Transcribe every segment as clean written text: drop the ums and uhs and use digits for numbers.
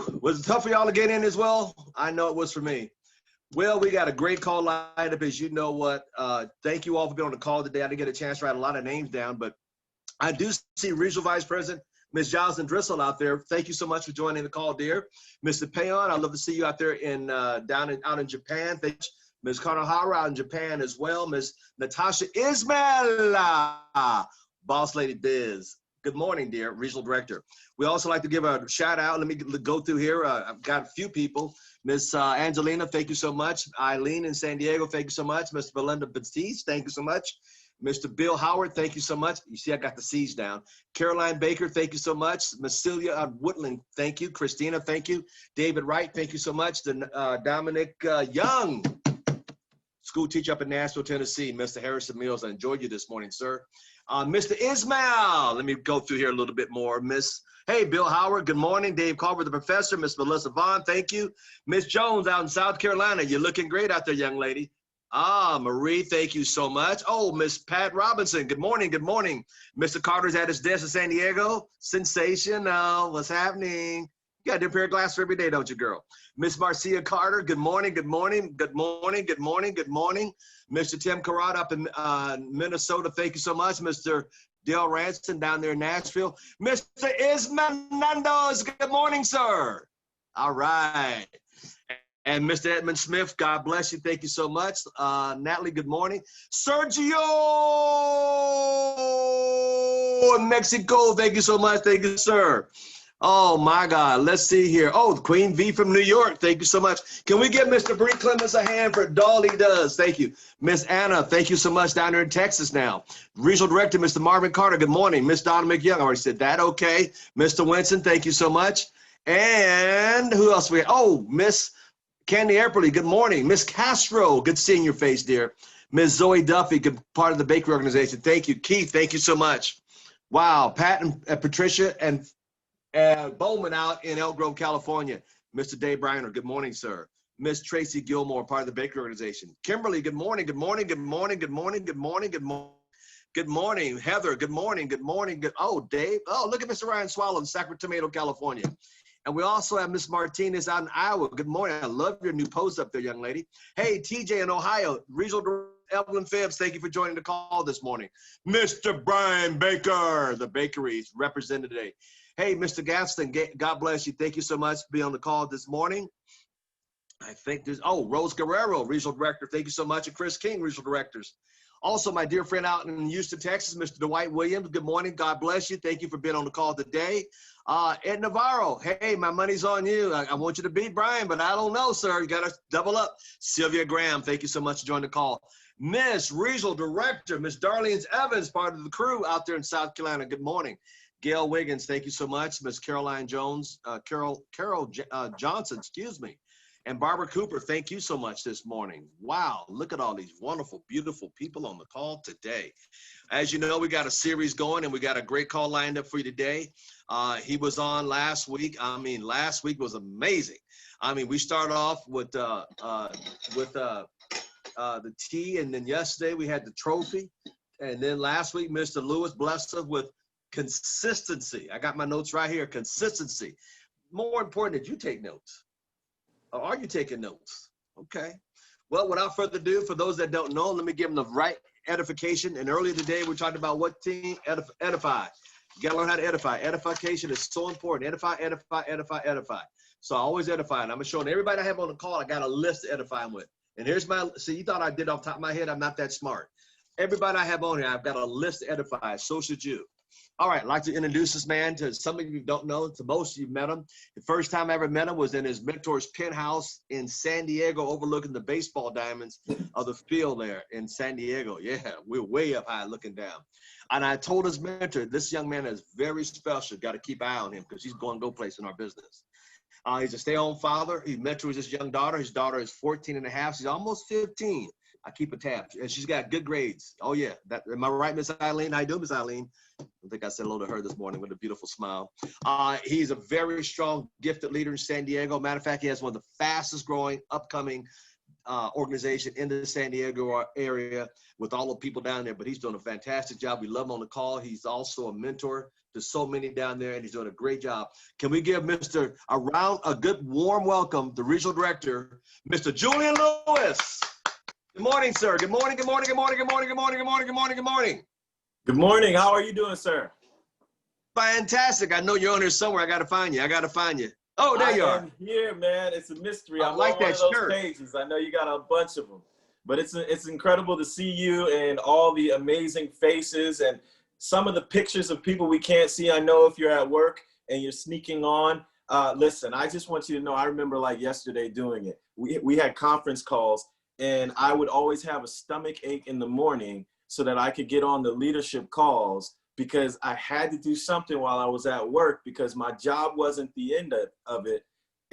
Whew, was it tough for y'all to get in as well? I know it was for me. Well, we got a great call lineup, as you know what. Thank you all for being on the call today. I didn't get a chance to write a lot of names down, but I do see Regional Vice President Ms. Jocelyn Driscoll out there. Thank you so much for joining the call, dear. Mr. Payon, I'd love to see you out there out in Japan. Thank you. Ms. Kanohara out in Japan as well. Ms. Natasha Ismail, Boss Lady Biz. Good morning, dear Regional Director. We also like to give a shout out. Let me go through here. I've got a few people. Miss Angelina, thank you so much. Eileen in San Diego, thank you so much. Mr. Belinda Batiste, thank you so much. Mr. Bill Howard, thank you so much. You see, I got the C's down. Caroline Baker, thank you so much. Miss Celia Woodland, thank you. Christina, thank you. David Wright, thank you so much. Dominic Young, school teacher up in Nashville, Tennessee. Mr. Harrison Mills, I enjoyed you this morning, sir. Mr. Ismail, let me go through here a little bit more. Hey, Bill Howard, good morning. Dave Carver, the professor. Miss Melissa Vaughn, thank you. Miss Jones out in South Carolina, you're looking great out there, young lady. Marie, thank you so much. Oh, Miss Pat Robinson, good morning, good morning. Mr. Carter's at his desk in San Diego. Sensational, what's happening? You got a different pair of glasses every day, don't you, girl? Miss Marcia Carter, good morning, good morning, good morning, good morning, good morning. Mr. Tim Carrot up in Minnesota, thank you so much. Mr. Dale Ranson down there in Nashville. Mr. Ismael Nando's, good morning, sir. All right. And Mr. Edmund Smith, God bless you. Thank you so much. Natalie, good morning. Sergio in Mexico, thank you so much. Thank you, sir. Oh, my God. Let's see here. Oh, Queen V from New York. Thank you so much. Can we give Mr. Bree Clemens a hand for all he does? Thank you. Miss Anna, thank you so much down there in Texas now. Regional Director, Mr. Marvin Carter, good morning. Miss Donna McYoung, I already said that. Okay. Mr. Winston, thank you so much. And who else we have? Oh, Miss Candy Epperly, good morning. Miss Castro, good seeing your face, dear. Miss Zoe Duffy, good part of the bakery organization. Thank you. Keith, thank you so much. Wow. Pat and Patricia and Bowman out in Elk Grove, California. Mr. Dave Briner, good morning, sir. Miss Tracy Gilmore, part of the bakery organization. Kimberly, good morning, good morning, good morning, good morning, good morning, good morning. Good morning. Heather, good morning, good morning. Oh, Dave. Oh, look at Mr. Ryan Swallow in Sacramento, California. And we also have Miss Martinez out in Iowa. Good morning. I love your new post up there, young lady. Hey, TJ in Ohio. Regional Director Evelyn Phibbs, thank you for joining the call this morning. Mr. Brian Baker, the bakeries represented today. Hey, Mr. Gaston, God bless you. Thank you so much for being on the call this morning. I think there's, oh, Rose Guerrero, Regional Director. Thank you so much. And Chris King, Regional Directors. Also, my dear friend out in Houston, Texas, Mr. Dwight Williams. Good morning. God bless you. Thank you for being on the call today. Ed Navarro, hey, my money's on you. I want you to beat Brian, but I don't know, sir. You got to double up. Sylvia Graham, thank you so much for joining the call. Miss Regional Director, Miss Darlene Evans, part of the crew out there in South Carolina. Good morning. Gail Wiggins, thank you so much. Miss Caroline Jones, Carol Johnson, excuse me. And Barbara Cooper, thank you so much this morning. Wow, look at all these wonderful, beautiful people on the call today. As you know, we got a series going and we got a great call lined up for you today. He was on last week. I mean, last week was amazing. I mean, we started off with the tea, and then yesterday we had the trophy. And then last week, Mr. Lewis blessed us with consistency. I got my notes right here, consistency. More important, did you take notes? Or are you taking notes? Okay. Well, without further ado, for those that don't know, let me give them the right edification. And earlier today, we talked about what team? Edify. You got to learn how to edify. Edification is so important. Edify, edify, edify, edify. So I always edify. And I'm showing everybody I have on the call, I got a list to edify them with. And here's my, see, you thought I did off the top of my head. I'm not that smart. Everybody I have on here, I've got a list to edify. So should you. All right, I'd like to introduce this man to some of you who don't know. To most of you met him. The first time I ever met him was in his mentor's penthouse in San Diego, overlooking the baseball diamonds of the field there in San Diego. Yeah, we're way up high looking down. And I told his mentor, this young man is very special. Got to keep an eye on him because he's going to go place in our business. He's a stay-at-home father. He mentors his young daughter. His daughter is 14 and a half. She's almost 15. I keep a tab, and she's got good grades. Oh yeah, am I right, Miss Eileen? How you doing, Miss Eileen? I think I said hello to her this morning with a beautiful smile. He's a very strong, gifted leader in San Diego. Matter of fact, he has one of the fastest growing, upcoming organization in the San Diego area with all the people down there, but he's doing a fantastic job. We love him on the call. He's also a mentor to so many down there, and he's doing a great job. Can we give Mr. a good warm welcome, the regional director, Mr. Julian Lewis. Good morning, sir. Good morning, good morning, good morning, good morning, good morning, good morning, good morning, good morning. Good morning. How are you doing, sir? Fantastic. I know you're on here somewhere. I got to find you. I got to find you. Oh, there you are. I'm here, man. It's a mystery. I'm like on one that of those shirt. pages. I know you got a bunch of them, but it's incredible to see you and all the amazing faces and some of the pictures of people we can't see. I know if you're at work and you're sneaking on. Listen, I just want you to know, I remember like yesterday doing it. We had conference calls, and I would always have a stomach ache in the morning so that I could get on the leadership calls, because I had to do something while I was at work, because my job wasn't the end of it.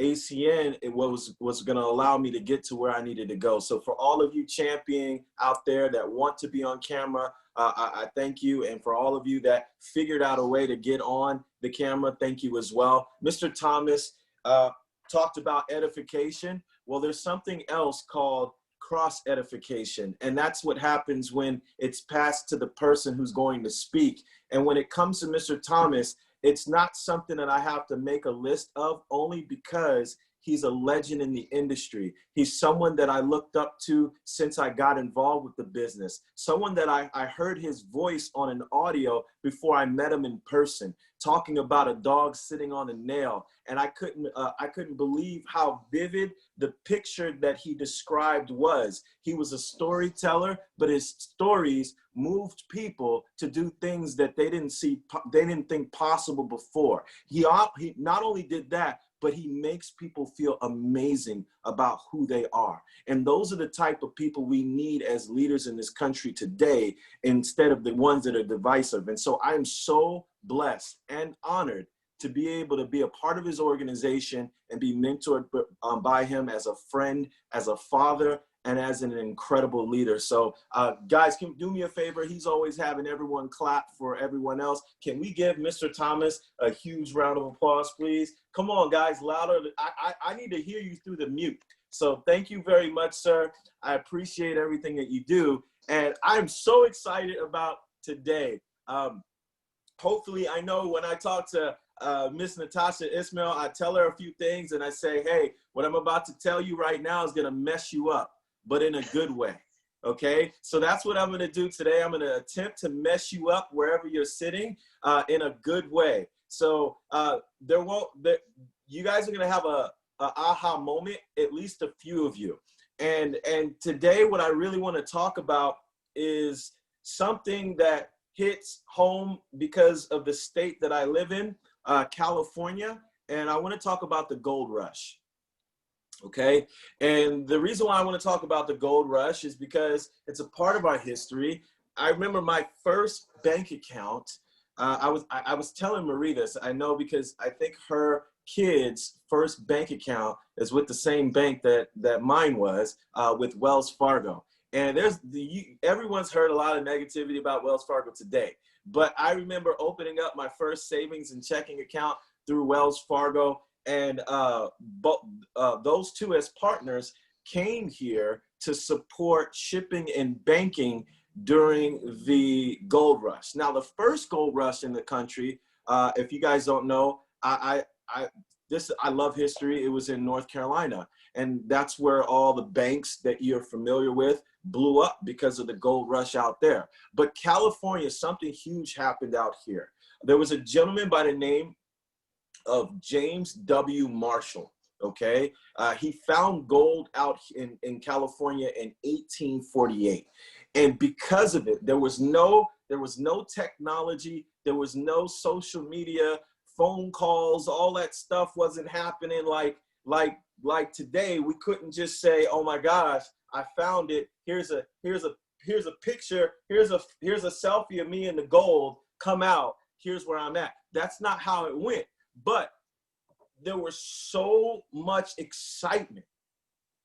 ACN, it was going to allow me to get to where I needed to go. So for all of you championing out there that want to be on camera, I thank you. And for all of you that figured out a way to get on the camera, thank you as well. Mr. Thomas talked about edification. Well, there's something else called cross edification, and that's what happens when it's passed to the person who's going to speak. And when it comes to Mr. Thomas, it's not something that I have to make a list of, only because he's a legend in the industry. He's someone that I looked up to since I got involved with the business. Someone that I heard his voice on an audio before I met him in person, talking about a dog sitting on a nail. And I couldn't believe how vivid the picture that he described was. He was a storyteller, but his stories moved people to do things that they didn't think possible before. He not only did that, but he makes people feel amazing about who they are. And those are the type of people we need as leaders in this country today, instead of the ones that are divisive. And so I am so blessed and honored to be able to be a part of his organization and be mentored by him as a friend, as a father, and as an incredible leader. So guys, can you do me a favor? He's always having everyone clap for everyone else. Can we give Mr. Thomas a huge round of applause, please? Come on, guys, louder. I need to hear you through the mute. So thank you very much, sir. I appreciate everything that you do. And I'm so excited about today. Hopefully, I know when I talk to Miss Natasha Ismail, I tell her a few things and I say, hey, what I'm about to tell you right now is gonna mess you up, but in a good way, okay? So that's what I'm gonna do today. I'm gonna attempt to mess you up wherever you're sitting in a good way. So you guys are gonna have a aha moment, at least a few of you. And today what I really wanna talk about is something that hits home because of the state that I live in, California, and I wanna talk about the gold rush. Okay, and the reason why I want to talk about the gold rush is because it's a part of our history. I remember my first bank account. I was telling Marie this. I know because I think her kid's first bank account is with the same bank that mine was, with Wells Fargo. And everyone's heard a lot of negativity about Wells Fargo today. But I remember opening up my first savings and checking account through Wells Fargo. And those two as partners came here to support shipping and banking during the gold rush. Now, the first gold rush in the country, if you guys don't know, I love history. It was in North Carolina. And that's where all the banks that you're familiar with blew up because of the gold rush out there. But California, something huge happened out here. There was a gentleman by the name of James W. Marshall, okay? He found gold out in California in 1848. And because of it, there was no technology, there was no social media, phone calls, all that stuff wasn't happening like today. We couldn't just say, oh my gosh, I found it. Here's a picture, here's a selfie of me in the gold, come out, here's where I'm at. That's not how it went. But there was so much excitement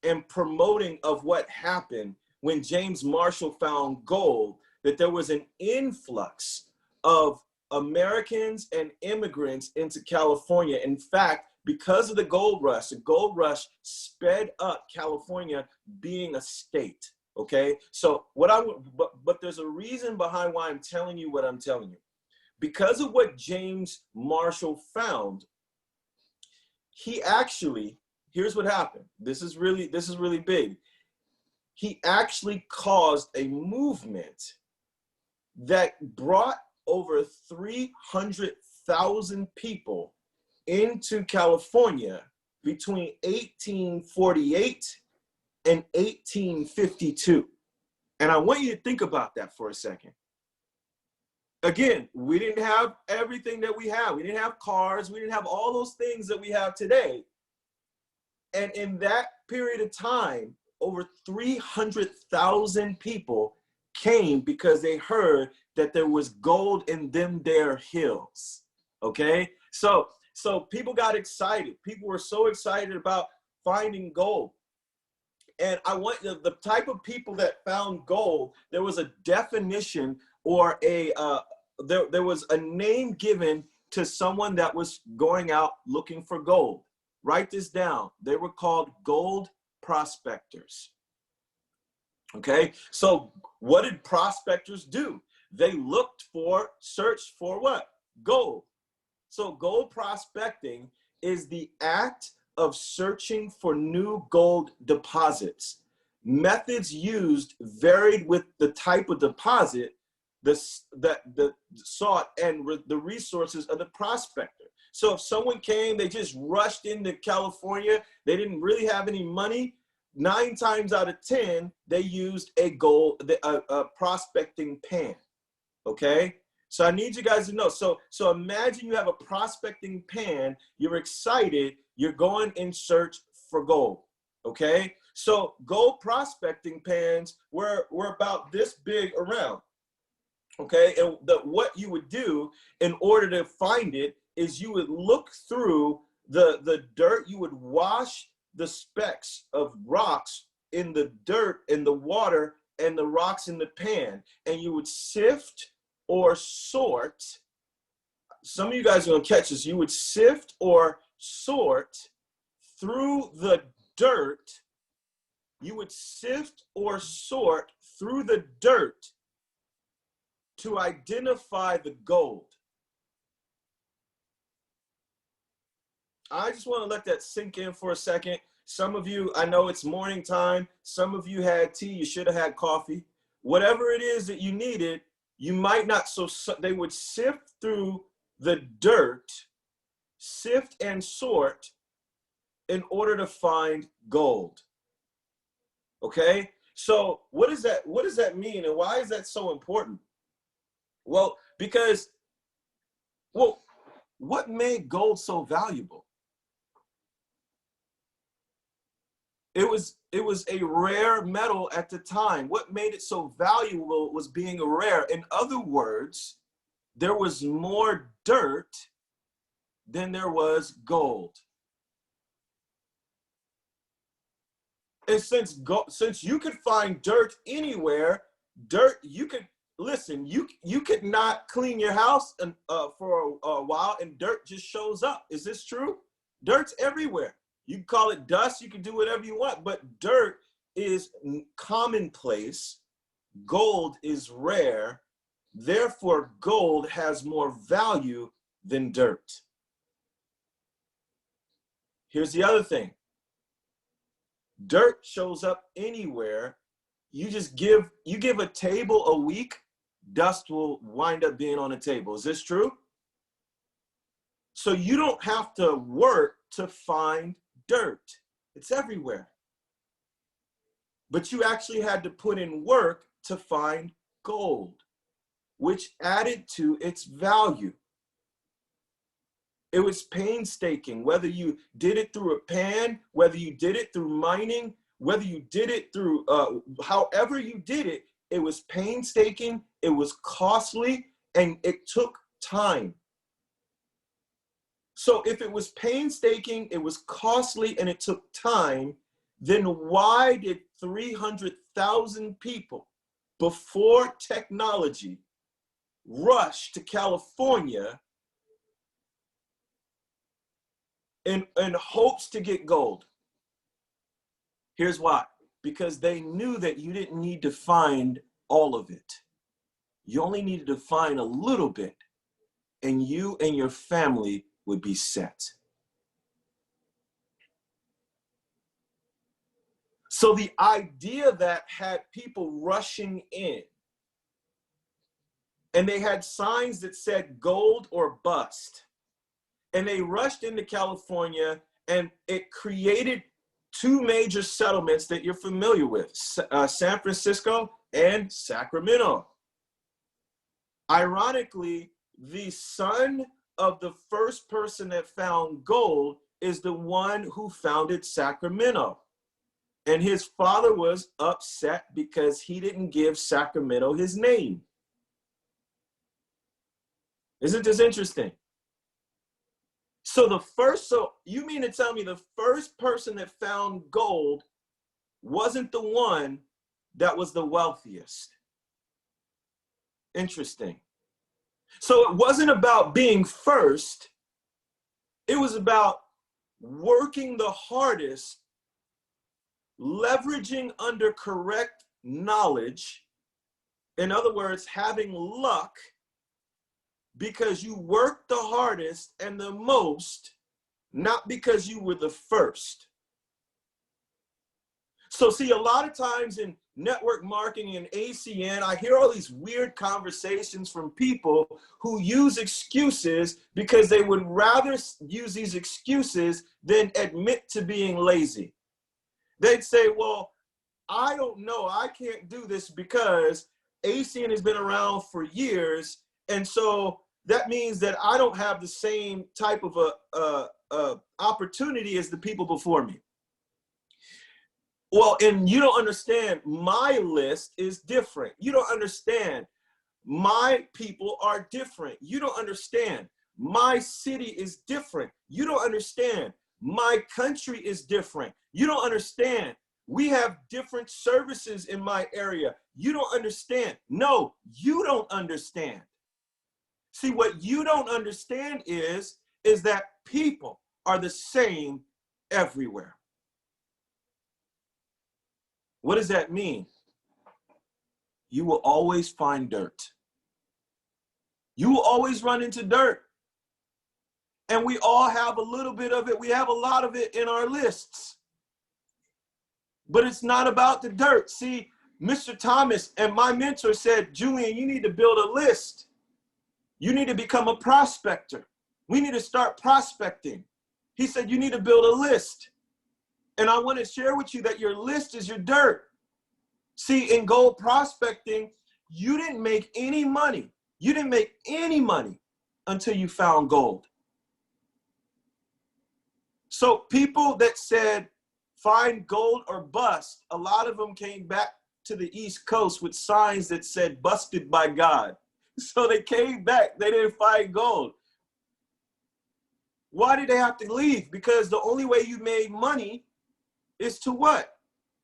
and promoting of what happened when James Marshall found gold that there was an influx of Americans and immigrants into California. In fact, Because of the gold rush sped up California being a state. Okay, so but there's a reason behind why I'm telling you what I'm telling you. Because of what James Marshall found, he actually, here's what happened. This is really big. He actually caused a movement that brought over 300,000 people into California between 1848 and 1852. And I want you to think about that for a second. Again, we didn't have everything that we have. We didn't have cars. We didn't have all those things that we have today. And in that period of time, over 300,000 people came because they heard that there was gold in them there hills. Okay? So people got excited. People were so excited about finding gold. And I want the type of people that found gold, there was a definition or there was a name given to someone that was going out looking for gold. Write this down. They were called gold prospectors. Okay, so what did prospectors do? They searched for what? Gold. So gold prospecting is the act of searching for new gold deposits. Methods used varied with the type of deposit, the sought, and the resources of the prospector. So if someone came, they just rushed into California, they didn't really have any money, 9 times out of 10, they used a prospecting pan. Okay? So I need you guys to know. So imagine you have a prospecting pan, you're excited, you're going in search for gold. Okay? So gold prospecting pans were about this big around. Okay? And what you would do in order to find it is you would look through the dirt, you would wash the specks of rocks in the dirt, in the water, and the rocks in the pan, and you would sift or sort. Some of you guys are gonna catch this. You would sift or sort through the dirt. You would sift or sort through the dirt to identify the gold. I just want to let that sink in for a second. Some of you, I know it's morning time. Some of you had tea. You should have had coffee. Whatever it is that you needed, you might not. So they would sift through the dirt, sift and sort in order to find gold. Okay? So what does that mean, and why is that so important? Well, because, what made gold so valuable? It was a rare metal at the time. What made it so valuable was being rare. In other words, there was more dirt than there was gold. And since you could find dirt anywhere, you could not clean your house for a while and dirt just shows up. Is this true? Dirt's everywhere. You can call it dust, you can do whatever you want, but dirt is commonplace. Gold is rare. Therefore, gold has more value than dirt. Here's the other thing. Dirt shows up anywhere. You give a table a week, dust will wind up being on a table. Is this true? So you don't have to work to find dirt. It's everywhere. But you actually had to put in work to find gold, which added to its value. It was painstaking, whether you did it through a pan, whether you did it through mining, whether you did it through, however you did it, it was painstaking, it was costly, and it took time. So if it was painstaking, it was costly, and it took time, then why did 300,000 people before technology rush to California in hopes to get gold. Here's why. Because they knew that you didn't need to find all of it. You only needed to find a little bit, and you and your family would be set. So the idea that had people rushing in, and they had signs that said gold or bust, and they rushed into California, and it created two major settlements that you're familiar with, San Francisco and Sacramento. Ironically, the son of the first person that found gold is the one who founded Sacramento. And his father was upset because he didn't give Sacramento his name. Isn't this interesting? So you mean to tell me the first person that found gold wasn't the one that was the wealthiest? Interesting. So it wasn't about being first. It was about working the hardest, leveraging under correct knowledge. In other words, having luck, because you worked the hardest and the most, not because you were the first. So see, a lot of times in network marketing and ACN, I hear all these weird conversations from people who use excuses because they would rather use these excuses than admit to being lazy. They'd say, well, I don't know, I can't do this because ACN has been around for years, and so that means that I don't have the same type of opportunity as the people before me. Well, and you don't understand, my list is different. You don't understand, my people are different. You don't understand, my city is different. You don't understand, my country is different. You don't understand, we have different services in my area. You don't understand. No, you don't understand. See, what you don't understand is that people are the same everywhere. What does that mean? You will always find dirt. You will always run into dirt. And we all have a little bit of it. We have a lot of it in our lists. But it's not about the dirt. See, Mr. Thomas and my mentor said, Julian, you need to build a list. You need to become a prospector. We need to start prospecting. He said, you need to build a list. And I want to share with you that your list is your dirt. See, in gold prospecting, you didn't make any money. You didn't make any money until you found gold. So people that said, find gold or bust, a lot of them came back to the East Coast with signs that said, busted by God. So they came back, they didn't find gold. Why did they have to leave? Because the only way you made money is to what?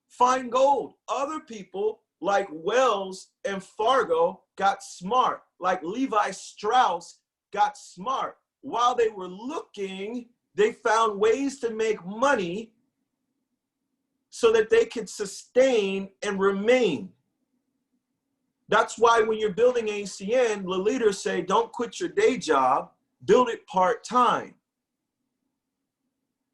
Find gold. Other people like Wells and Fargo got smart, like Levi Strauss got smart. While they were looking, they found ways to make money so that they could sustain and remain. That's why when you're building ACN, the leaders say, don't quit your day job, build it part-time.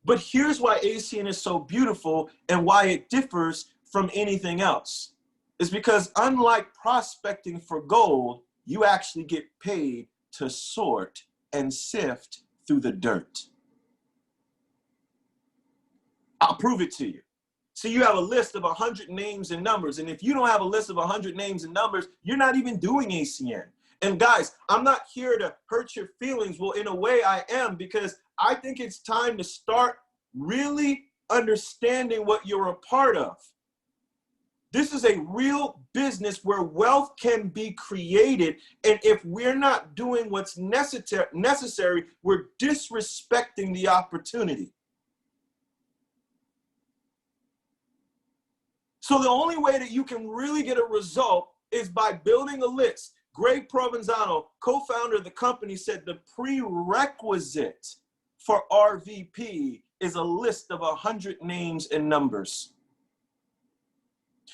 But here's why ACN is so beautiful and why it differs from anything else. It's because unlike prospecting for gold, you actually get paid to sort and sift through the dirt. I'll prove it to you. See, you have a list of 100 names and numbers. And if you don't have a list of 100 names and numbers, you're not even doing ACN. And guys, I'm not here to hurt your feelings. Well, in a way I am, because I think it's time to start really understanding what you're a part of. This is a real business where wealth can be created. And if we're not doing what's necessary, we're disrespecting the opportunity. So the only way that you can really get a result is by building a list. Greg Provenzano, co-founder of the company, said the prerequisite for RVP is a list of 100 names and numbers.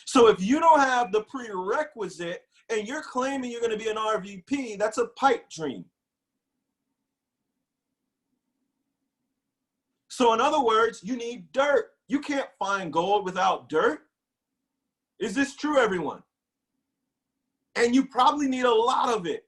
So if you don't have the prerequisite and you're claiming you're going to be an RVP, that's a pipe dream. So in other words, you need dirt. You can't find gold without dirt. Is this true, everyone? And you probably need a lot of it.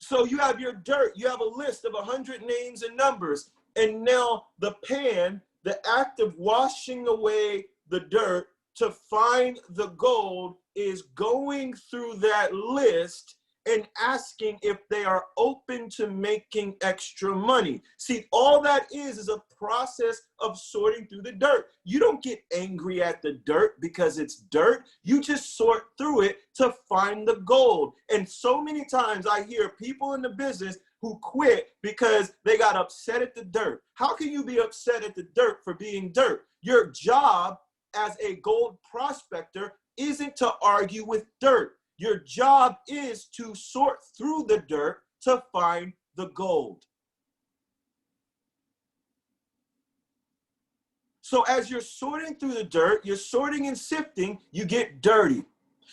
So you have your dirt, you have a list of 100 names and numbers, and now the pan, the act of washing away the dirt to find the gold, is going through that list and asking if they are open to making extra money. See, all that is a process of sorting through the dirt. You don't get angry at the dirt because it's dirt. You just sort through it to find the gold. And so many times I hear people in the business who quit because they got upset at the dirt. How can you be upset at the dirt for being dirt? Your job as a gold prospector isn't to argue with dirt. Your job is to sort through the dirt to find the gold. So as you're sorting through the dirt, you're sorting and sifting, you get dirty.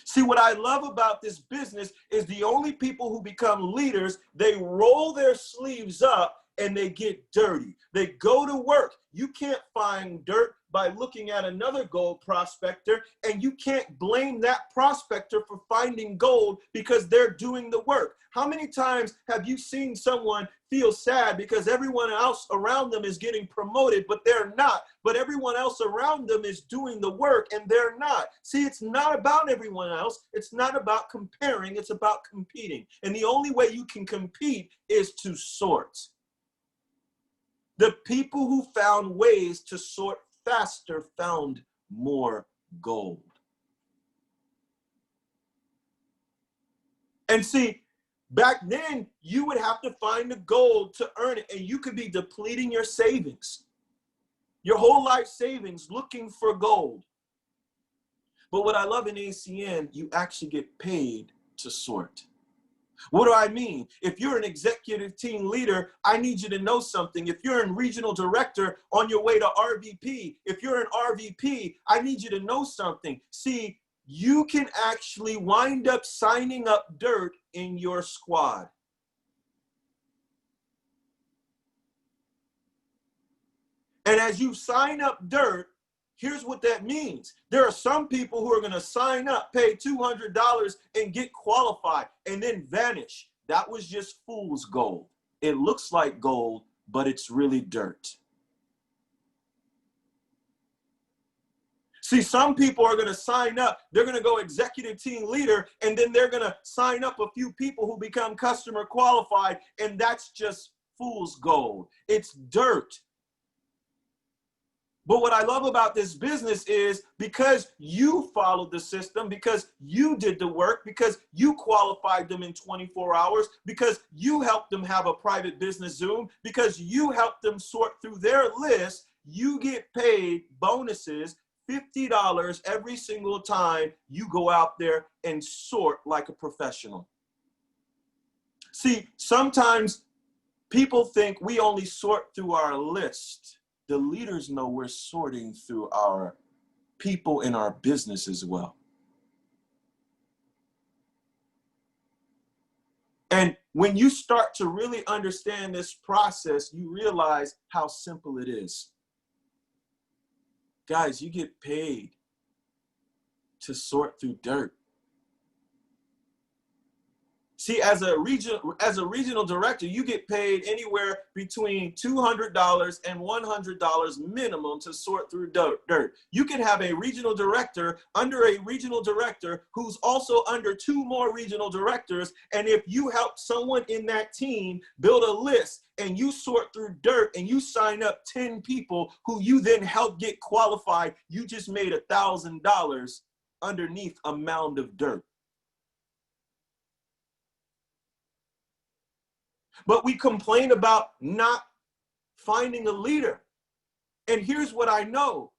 See, what I love about this business is the only people who become leaders, they roll their sleeves up and they get dirty. They go to work. You can't find dirt by looking at another gold prospector, and you can't blame that prospector for finding gold because they're doing the work. How many times have you seen someone feel sad because everyone else around them is getting promoted, but they're not, but everyone else around them is doing the work and they're not? See, it's not about everyone else. It's not about comparing. It's about competing. And the only way you can compete is to sort. The people who found ways to sort faster found more gold. And see, back then, you would have to find the gold to earn it, and you could be depleting your savings, your whole life savings, looking for gold. But what I love in ACN, you actually get paid to sort. What do I mean? If you're an executive team leader, I need you to know something. If you're a regional director on your way to RVP, if you're an RVP, I need you to know something. See, you can actually wind up signing up dirt in your squad. And as you sign up dirt, here's what that means. There are some people who are going to sign up, pay $200 and get qualified and then vanish. That was just fool's gold. It looks like gold, but it's really dirt. See, some people are going to sign up. They're going to go executive team leader, and then they're going to sign up a few people who become customer qualified, and that's just fool's gold. It's dirt. But what I love about this business is because you followed the system, because you did the work, because you qualified them in 24 hours, because you helped them have a private business Zoom, because you helped them sort through their list, you get paid bonuses, $50 every single time you go out there and sort like a professional. See, sometimes people think we only sort through our list. The leaders know we're sorting through our people in our business as well. And when you start to really understand this process, you realize how simple it is. Guys, you get paid to sort through dirt. See, as a regional director, you get paid anywhere between $200 and $100 minimum to sort through dirt. You can have a regional director under a regional director who's also under two more regional directors. And if you help someone in that team build a list and you sort through dirt and you sign up 10 people who you then help get qualified, you just made $1,000 underneath a mound of dirt. But we complain about not finding a leader. And here's what I know.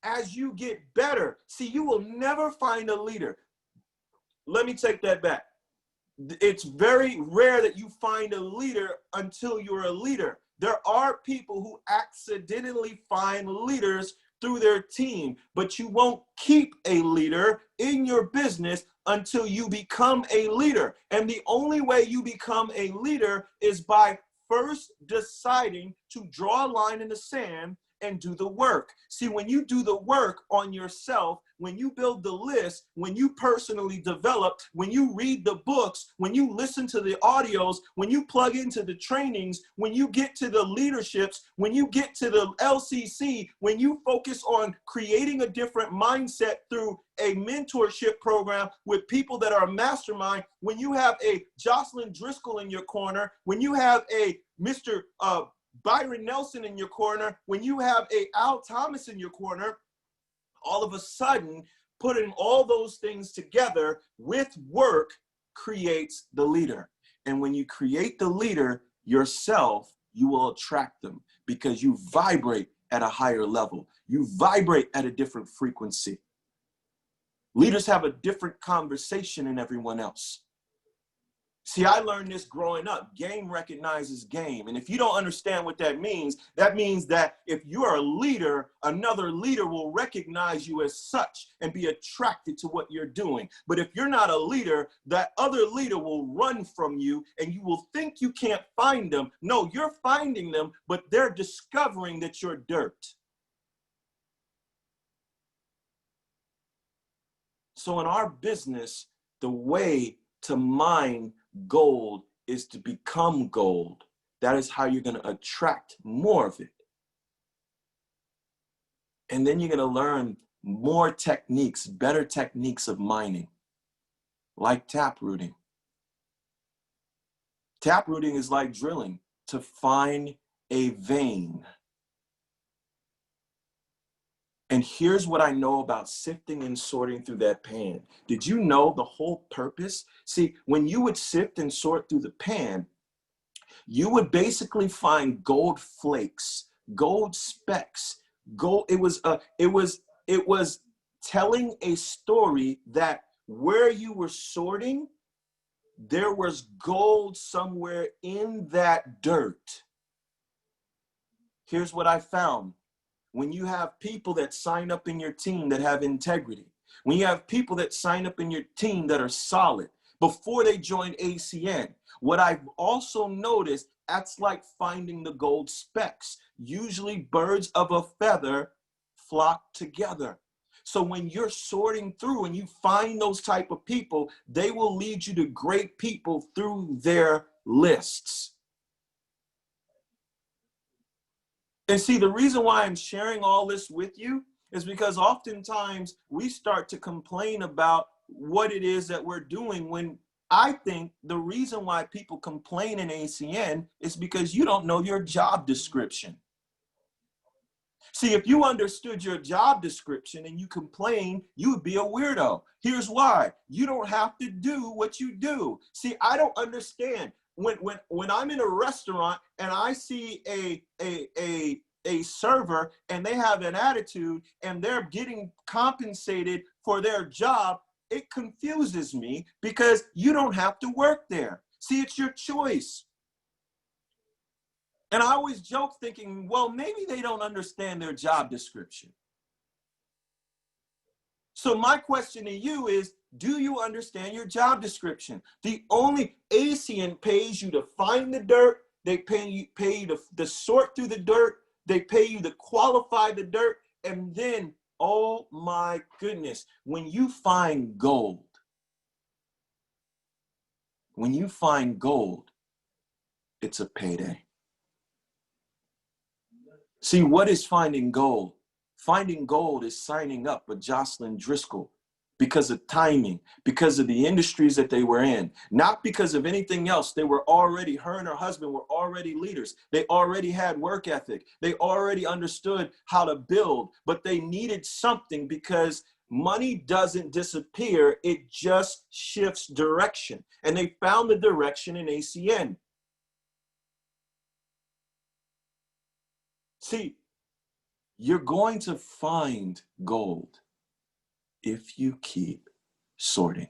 As you get better, see, you will never find a leader. Let me take that back. It's very rare that you find a leader until you're a leader. There are people who accidentally find leaders through their team, but you won't keep a leader in your business until you become a leader. And the only way you become a leader is by first deciding to draw a line in the sand and do the work. See, when you do the work on yourself, when you build the list, when you personally develop, when you read the books, when you listen to the audios, when you plug into the trainings, when you get to the leaderships, when you get to the LCC, when you focus on creating a different mindset through a mentorship program with people that are a mastermind, when you have a Jocelyn Driscoll in your corner, when you have a Mr. Byron Nelson in your corner, when you have a Al Thomas in your corner, all of a sudden, putting all those things together with work creates the leader. And when you create the leader yourself, you will attract them because you vibrate at a higher level. You vibrate at a different frequency. Leaders have a different conversation than everyone else. See, I learned this growing up. Game recognizes game. And if you don't understand what that means that if you're a leader, another leader will recognize you as such and be attracted to what you're doing. But if you're not a leader, that other leader will run from you and you will think you can't find them. No, you're finding them, but they're discovering that you're dirt. So in our business, the way to mine gold is to become gold. That is how you're going to attract more of it. And then you're going to learn more techniques, better techniques of mining, like taprooting. Taprooting is like drilling to find a vein. And here's what I know about sifting and sorting through that pan. Did you know the whole purpose? See, when you would sift and sort through the pan, you would basically find gold flakes, gold specks, gold. It was telling a story that where you were sorting, there was gold somewhere in that dirt. Here's what I found. When you have people that sign up in your team that have integrity, when you have people that sign up in your team that are solid before they join ACN, what I've also noticed, that's like finding the gold specks. Usually birds of a feather flock together. So when you're sorting through and you find those type of people, they will lead you to great people through their lists. And see, the reason why I'm sharing all this with you is because oftentimes we start to complain about what it is that we're doing when I think the reason why people complain in ACN is because you don't know your job description. See, if you understood your job description and you complain, you would be a weirdo. Here's why. You don't have to do what you do. See, I don't understand. When I'm in a restaurant and I see a server and they have an attitude and they're getting compensated for their job, it confuses me because you don't have to work there. See, it's your choice. And I always joke thinking, well, maybe they don't understand their job description. So my question to you is, do you understand your job description? The only ACN pays you to find the dirt. They pay you to sort through the dirt. They pay you to qualify the dirt. And then, oh my goodness, when you find gold, it's a payday. See, what is finding gold? Finding gold is signing up with Jocelyn Driscoll because of timing, because of the industries that they were in, not because of anything else. They were already, her and her husband were already leaders. They already had work ethic. They already understood how to build, but they needed something because money doesn't disappear. It just shifts direction. And they found the direction in ACN. See, you're going to find gold if you keep sorting.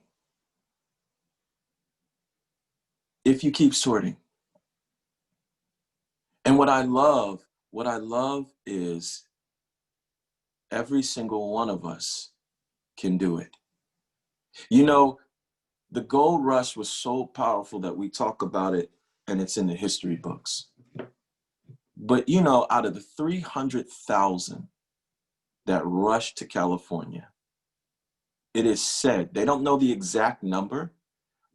If you keep sorting. And what I love is every single one of us can do it. You know, the gold rush was so powerful that we talk about it and it's in the history books. But you know, out of the 300,000 that rushed to California, it is said, they don't know the exact number,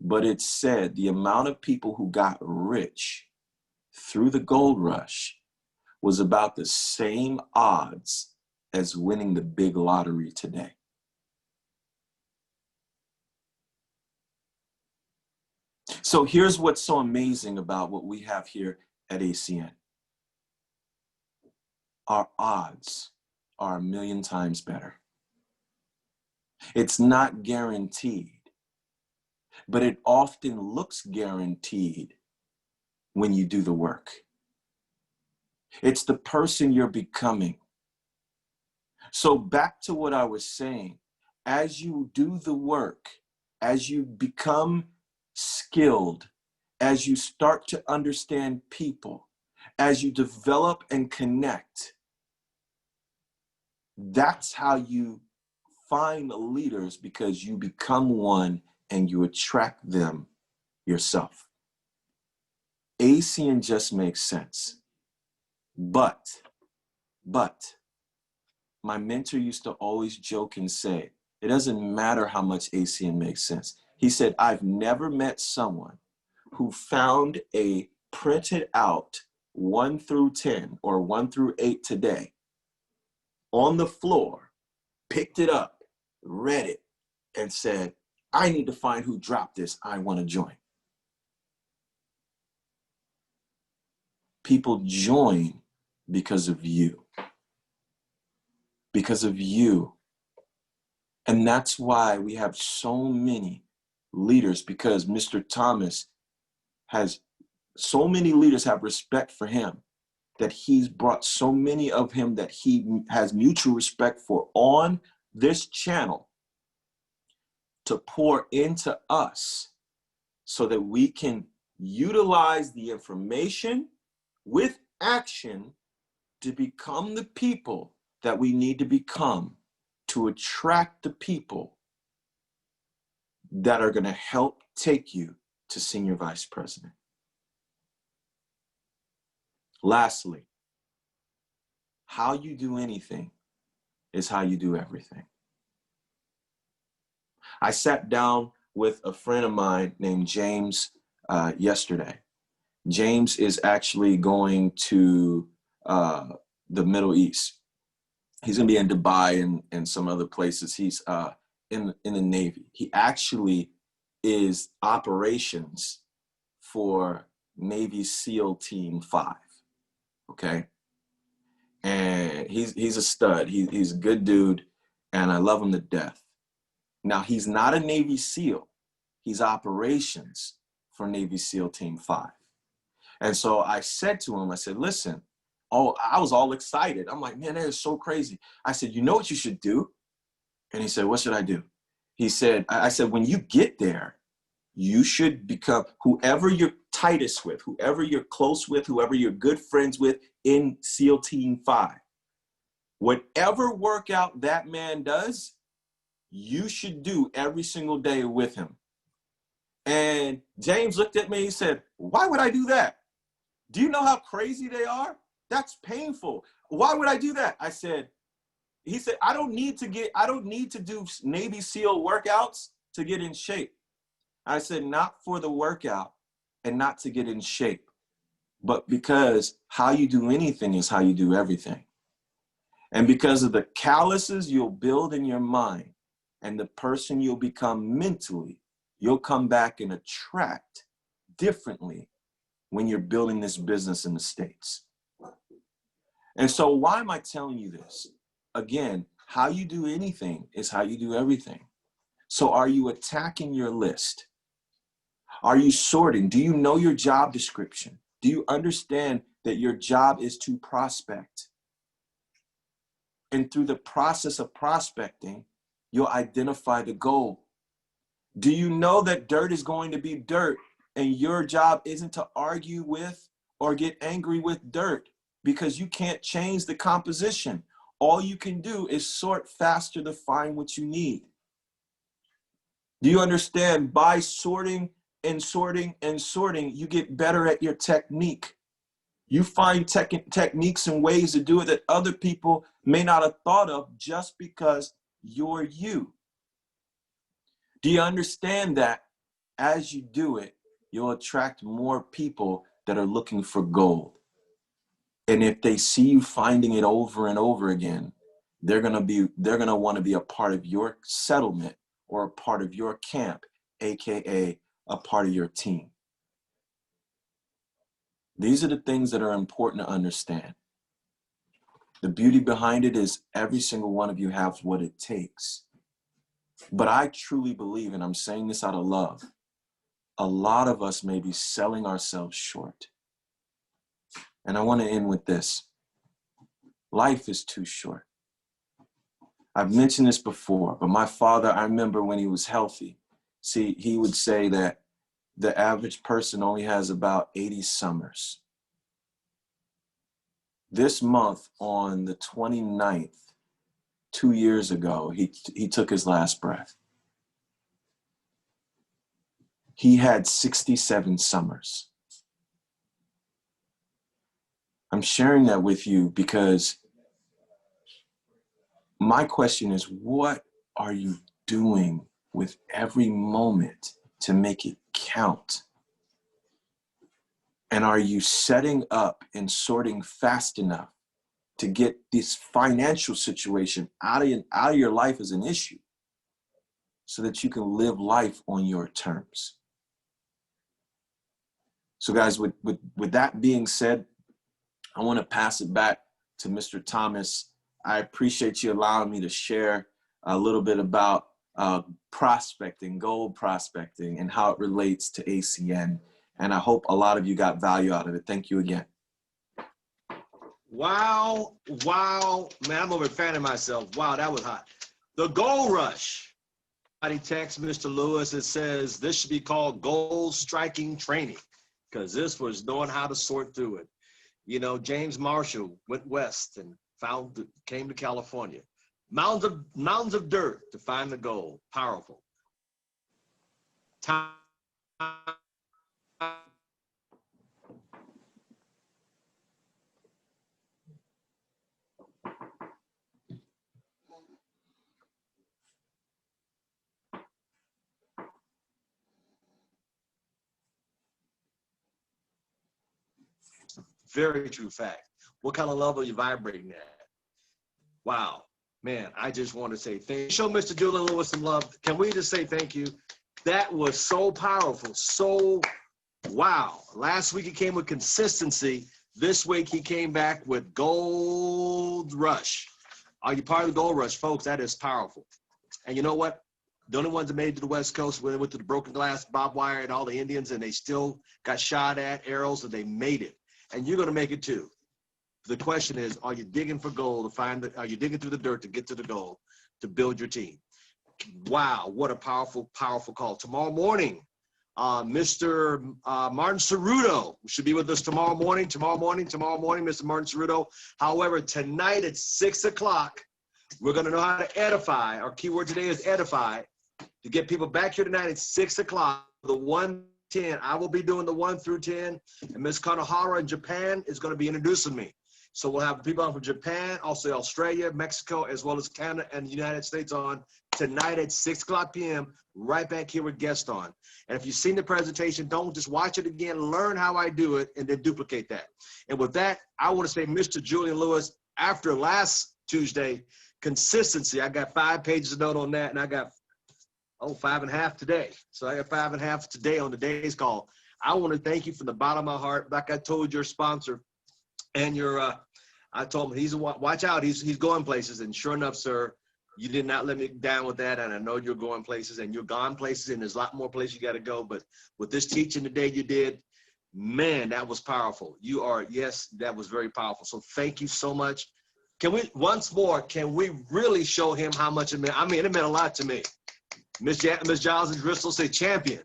but it's said the amount of people who got rich through the gold rush was about the same odds as winning the big lottery today. So here's what's so amazing about what we have here at ACN. Our odds are 1,000,000 times better. It's not guaranteed, but it often looks guaranteed when you do the work. It's the person you're becoming. So back to what I was saying, as you do the work, as you become skilled, as you start to understand people, as you develop and connect, that's how you find leaders, because you become one and you attract them yourself. ACN just makes sense. But my mentor used to always joke and say, it doesn't matter how much ACN makes sense. He said, I've never met someone who found a printed out 1 through 10 or 1 through 8 today on the floor, picked it up, read it, and said, I need to find who dropped this. I want to join. People join because of you. Because of you. And that's why we have so many leaders, because Mr. Thomas has so many leaders have respect for him, that he's brought so many of him that he has mutual respect for on this channel to pour into us so that we can utilize the information with action to become the people that we need to become, to attract the people that are going to help take you to senior vice president. Lastly, how you do anything is how you do everything. I sat down with a friend of mine named James yesterday. James is actually going to the Middle East. He's going to be in Dubai and some other places. He's in the Navy. He actually is operations for Navy SEAL Team 5. Okay. And he's a stud. He's a good dude, and I love him to death. Now, he's not a Navy SEAL. He's operations for Navy SEAL Team 5. And so I said to him, I said, listen, I was all excited. I'm like, man, that is so crazy. I said, you know what you should do? And he said, what should I do? He said, I said, when you get there, you should become whoever you're tightest with, whoever you're close with, whoever you're good friends with in SEAL Team 5. Whatever workout that man does, you should do every single day with him. And James looked at me and said, why would I do that? Do you know how crazy they are? That's painful. Why would I do that? He said, I don't need to do Navy SEAL workouts to get in shape. I said, not for the workout and not to get in shape, but because how you do anything is how you do everything. And because of the calluses you'll build in your mind and the person you'll become mentally, you'll come back and attract differently when you're building this business in the States. And so why am I telling you this? Again, how you do anything is how you do everything. So are you attacking your list? Are you sorting? Do you know your job description? Do you understand that your job is to prospect? And through the process of prospecting, you'll identify the goal. Do you know that dirt is going to be dirt, and your job isn't to argue with or get angry with dirt because you can't change the composition. All you can do is sort faster to find what you need. Do you understand? By sorting and sorting and sorting, you get better at your technique. You find techniques and ways to do it that other people may not have thought of just because you're you. Do you understand that as you do it, you'll attract more people that are looking for gold? And if they see you finding it over and over again, they're gonna want to be a part of your settlement or a part of your camp, AKA a part of your team. These are the things that are important to understand. The beauty behind it is every single one of you has what it takes. But I truly believe, and I'm saying this out of love, a lot of us may be selling ourselves short. And I want to end with this. Life is too short. I've mentioned this before, but my father, I remember when he was healthy, see, he would say that the average person only has about 80 summers. This month, on the 29th, 2 years ago, he took his last breath. He had 67 summers. I'm sharing that with you because my question is, what are you doing with every moment to make it count? And are you setting up and sorting fast enough to get this financial situation out of your life as an issue so that you can live life on your terms? So guys, with that being said, I want to pass it back to Mr. Thomas. I appreciate you allowing me to share a little bit about prospecting, gold prospecting, and how it relates to ACN. And I hope a lot of you got value out of it. Thank you again. Wow, wow. Man, I'm over fanning myself. Wow, that was hot. The Gold Rush. Somebody text Mr. Lewis. It says this should be called gold striking training because this was knowing how to sort through it. You know, James Marshall went west and came to California. Mounds of dirt to find the gold. Powerful. Time. Very true fact. What kind of love are you vibrating at? Wow, man, I just want to say thank you. Show Mr. Julian Lewis some love. Can we just say thank you? That was so powerful, so wow. Last week he came with consistency. This week he came back with Gold Rush. Are you part of the Gold Rush, folks? That is powerful. And you know what? The only ones that made it to the West Coast when they went to the broken glass, barbed wire, and all the Indians, and they still got shot at, arrows, and they made it. And you're going to make it too. The question is, are you digging for gold to find are you digging through the dirt to get to the gold, to build your team? Wow, what a powerful, powerful call. Tomorrow morning, Mr. Martin Cerruto should be with us tomorrow morning, Mr. Martin Cerruto. However, tonight at 6 o'clock, we're going to know how to edify. Our keyword today is edify. To get people back here tonight at 6 o'clock, the 1-10. I will be doing the 1 through 10, and Ms. Kanahara in Japan is going to be introducing me. So we'll have people on from Japan, also Australia, Mexico, as well as Canada and the United States on tonight at 6 o'clock p.m., right back here with guests on. And if you've seen the presentation, don't just watch it again, learn how I do it, and then duplicate that. And with that, I want to say, Mr. Julian Lewis, after last Tuesday, consistency, I got 5 pages of note on that, and I got 5.5 today. So I got 5.5 today on today's call. I want to thank you from the bottom of my heart. Like I told your sponsor and your, I told him, watch out, he's going places. And sure enough, sir, you did not let me down with that. And I know you're going places and you're gone places, and there's a lot more places you got to go. But with this teaching today you did, man, that was powerful. Yes, that was very powerful. So thank you so much. Can we, once more, can we really show him how much it meant? I mean, it meant a lot to me. Miss Giles and Driscoll say champion.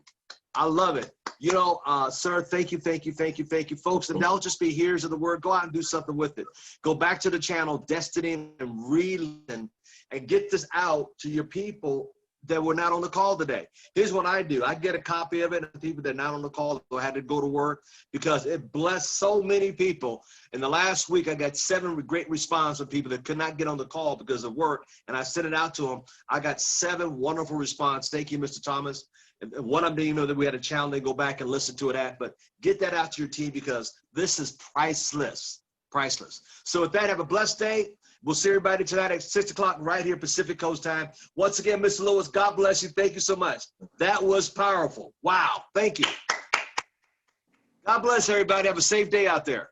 I love it. You know, sir, thank you, thank you, thank you, thank you. Folks, and don't just be hearers of the word. Go out and do something with it. Go back to the channel, Destiny, and re-listen and get this out to your people that were not on the call today. Here's what I do. I get a copy of it, and people that are not on the call who had to go to work, because it blessed so many people. In the last week, I got 7 great response from people that could not get on the call because of work, and I sent it out to them. I got 7 wonderful response. Thank you, Mr. Thomas. And one of them didn't even know that we had a channel. They go back and listen to it at, but get that out to your team, because this is priceless, priceless. So with that, have a blessed day. We'll see everybody tonight at 6 o'clock right here Pacific Coast time. Once again, Mr. Lewis, God bless you. Thank you so much. That was powerful. Wow. Thank you. God bless everybody. Have a safe day out there.